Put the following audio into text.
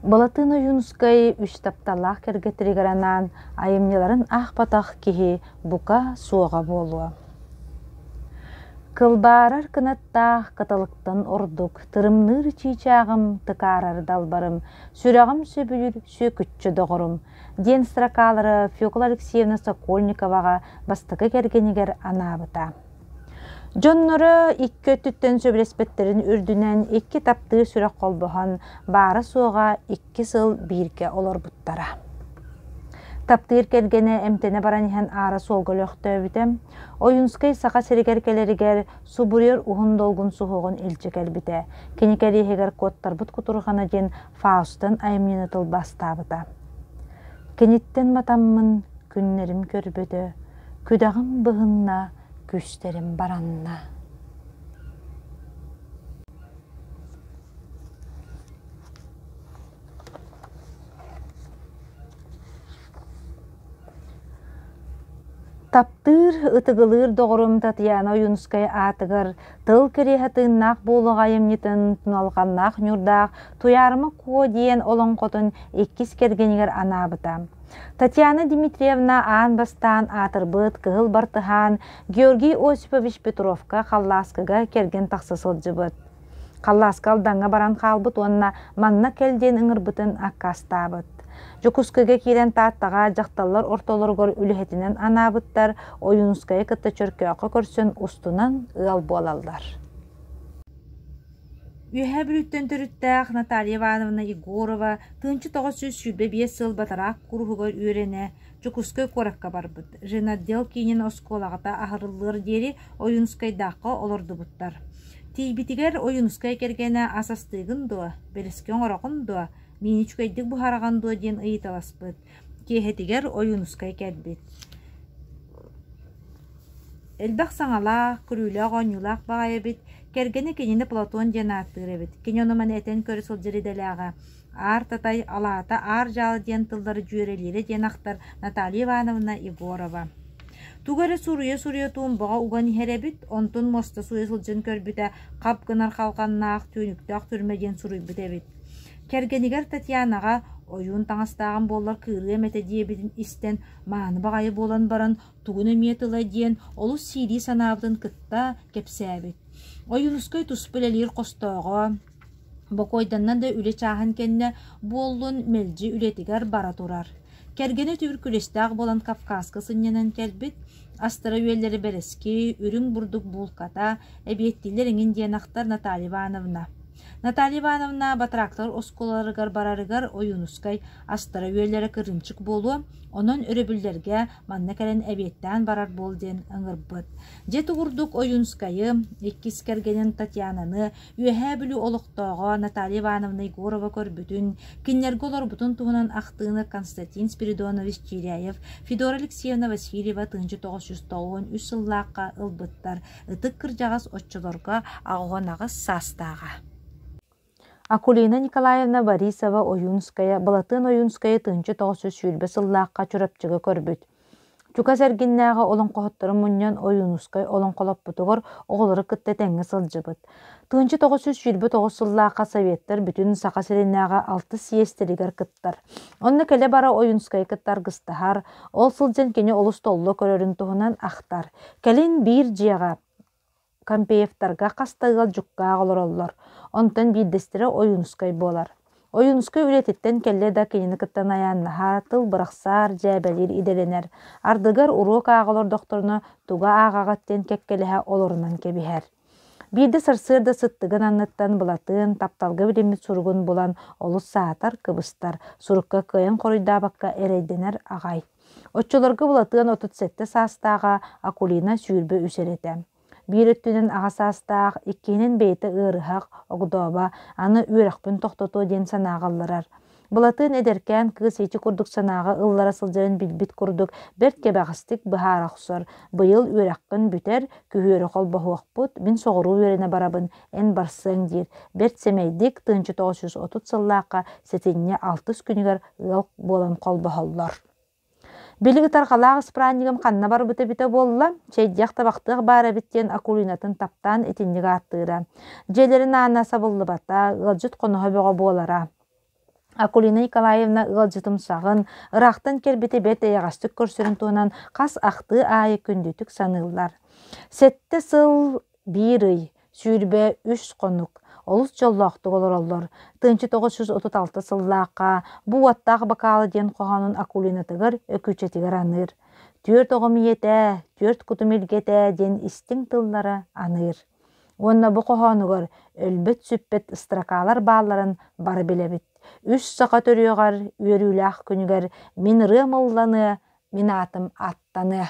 Балатына Юнускай үш тапталақ кергетірігіранан айымнеларын ақ-батақ кеге бұқа суға болуы. Кылбарар кынаттақ каталықтан ордук, тырымныр чийчағым, тыкарар далбарым, сүрағым сөбілір сөкүтчі доғырым. Ден строкалары Фёкла Алексеевна Сокольниковаға бастықы кергенігер анабыта. Жонноры икки түттен сөбілеспеттерін үрдінен икки тапты сүрек қолбыған бары суға 2 сыл бирке олар бұттара. Таптыр келгені әмтені баранихен ара солгыл өқтөбіті, ойынскай сақа серегер келерігер субурер ұғын долғын суғығын үлчі кәлбіті, кенекері егер коттар бұт құтырғана ден Фаустын айымнені тыл бастабыта. Кенеттен матаммын күннерім көрбіді, күдағым бұғынна, күштерім баранна. Таптыр ытыгылыр доғырым Татьяна Юнускай атығыр, тыл керехатын нақ болуғайым нетін тұналғаннақ нүрдақ, туярымы ко дейін олон қотын еккіз кергенігер анабыта. Татьяна Дмитриевна аан бастан атырбыт кығыл бартыхан Георгий Осипович Петровка қалласкыға керген тақсысыл жыбыт. Қалласкал даңа баран қалбыт онына манна келден ыңырбытын аққастабыт. Жокускыға келен тааттаға жақталар ортолырғыр үліхетінен анабыттар ойынускайы кытты чөркөқы көрсін устунан ыл болалдар. Үйе бүліттен түріттәқ Наталья Ивановна Егорова тынчы 905 сыл батарақ күрғығыр үйрене Жокускай қораққа барбыт. Женатдел кейінен осколағыта ағырылыр дері ойынускайдақы олырды бұттар. Тейбітігер ойынускай кергені асастығын дуа, берескен орақын дуа, мені чүкайдік бұхараған дуа ден ұйыталаспыт. Кейхетігер ойынускай кәдбет. Элбақ саңала, күрілі ғанюлақ бағайы бет, кергені кенені Платон ден аттыр бет. Кененоман әтен көрісіл жіределіға. Ар татай алата ар жалы ден тылдары жүйерелері ден ақтар Наталья Ивановна Егорова. Тугары суруя туын бұға уған херебіт, онтын моста суесіл жын көрбіті қап гынар қалқаннақ төнікті түрмеден суруй бітебіт. Кергенігер Татьянаға ойын таңыстағын болар күйірге мәтедиебетін істен мағаны бағайы болан баран туғыны метілі ден олу сири санабытын кытта кепсәбіт. Ойын ұскай тұспілелер қостауға, бұқойданнан да үлі чағын кенне болын мелжі үлетігер бара тұрар. Кергені туберкулестақ болан Кавказқы сынненен келбіт, астыры үйелері берески, үрін бұрдық бұлқата, әбеттілер еңін денақтар Наталья Ивановна. Наталья Ивановна батырақтар осколарыгар барарыгар ойынускай астыры үйелері кірінчік болу, onun өрөбүллерге манна кәрен әбеттен барар болден ыңырбыт. Жет ұғырдық ойынскайы, еккіз кергенен Татьянаны, үйәе білі олықтауға Наталья Ивановна Егорова көрбүтін, кеннергі олар бұтын туғынан ақтığını Константин Спиридонович Чиряев, Федора Алексеевна Васильева 1993 сыллаққа ылбыттар, ытық кіржағыз отчыларға ағуанағыз састаға. Акулина Николаевна Борисова Оюнская, Балатын Оюнская 1900 сыллаққа чүрөпчігі көрбіт. Чука сәргіннәға олон қоғыттыры мұннан Оюнскай олон қолап бұтығыр оғылыры күтті тәңі сылжыбыт. 1929 сыллаққа советтер бүтін сақа сәріннәға 6 съестерігер кыттар. Онны кәлі бара Оюнскай кыттар гыстахар, ол сылжен кені олыс толлы көрерін туғынан ақтар. Кәлін бір жияға Кампеевтарға қастығыл жүкка ағылыр олар. Онтан биддестері Оюнскай болар. Оюнскай үлететтен кәлі да кенені кіттен аяннаға тыл бұрақсар жәбәлер иделенер. Ардығар урок ағылыр докторны туға ағағаттен кәккеліға олырынан кебігер. Биді сырсырды сыттығын анныттан бұлатын, тапталғы білемет сұрғын болан олыс саатар кыбыстар, сұрыққа көйін қорыйда баққа әрейденер ағай. Отчылырғы бұлатын 37 састаға Акулина сүйірбі үсереті. Bir öttünün ağasastaq, ikkinin beyti ığırıhaq, oğdoba, anı ürekpün toxtotu den sanağallarar. Bulatın ederken kız eti kurduk sanağı ıllara sılcaren bilbit kurduk, bert kebağıstik bihara xusar. Bıyıl ürekkin büter, kühürü qol bahuaqput, bin soğuru verene barabın en barsın dir. Bert semeydik 1930 sıllaqa setinne 6 günüger ılq bolan qol bahallar. Билigi тарқалағы спранигам қанна бар біті болла, чейдияқ табақтық бары біттен Акулинатын таптан етіндегі аттыра. Желерін ана сабылды бата, ғылжыт қонуға бөға болара. Акулина Николаевна ылжытым сағын, ырақтан кербете бет эйағастык көрсөрін туынан қас ақты айы күндетік санылар. Сетте сыл бір ый, сүйірбе үш қонық, олыс жоллақты олар олар. Тынчы 936 сыллаққа, бұ аттағы бақалы ден қоғанын Акулина тығыр өкүчетігер аныр. 4 оғым ете, 4 күтім елгете ден істің тыллары аныр. Онна бұ қоғанығыр өлбет сүппет ыстыракалар бағларын бары білебіт. Үш сақа төріғар, өрілі ақ күнігер, мен рымылланы, мен атым аттаны.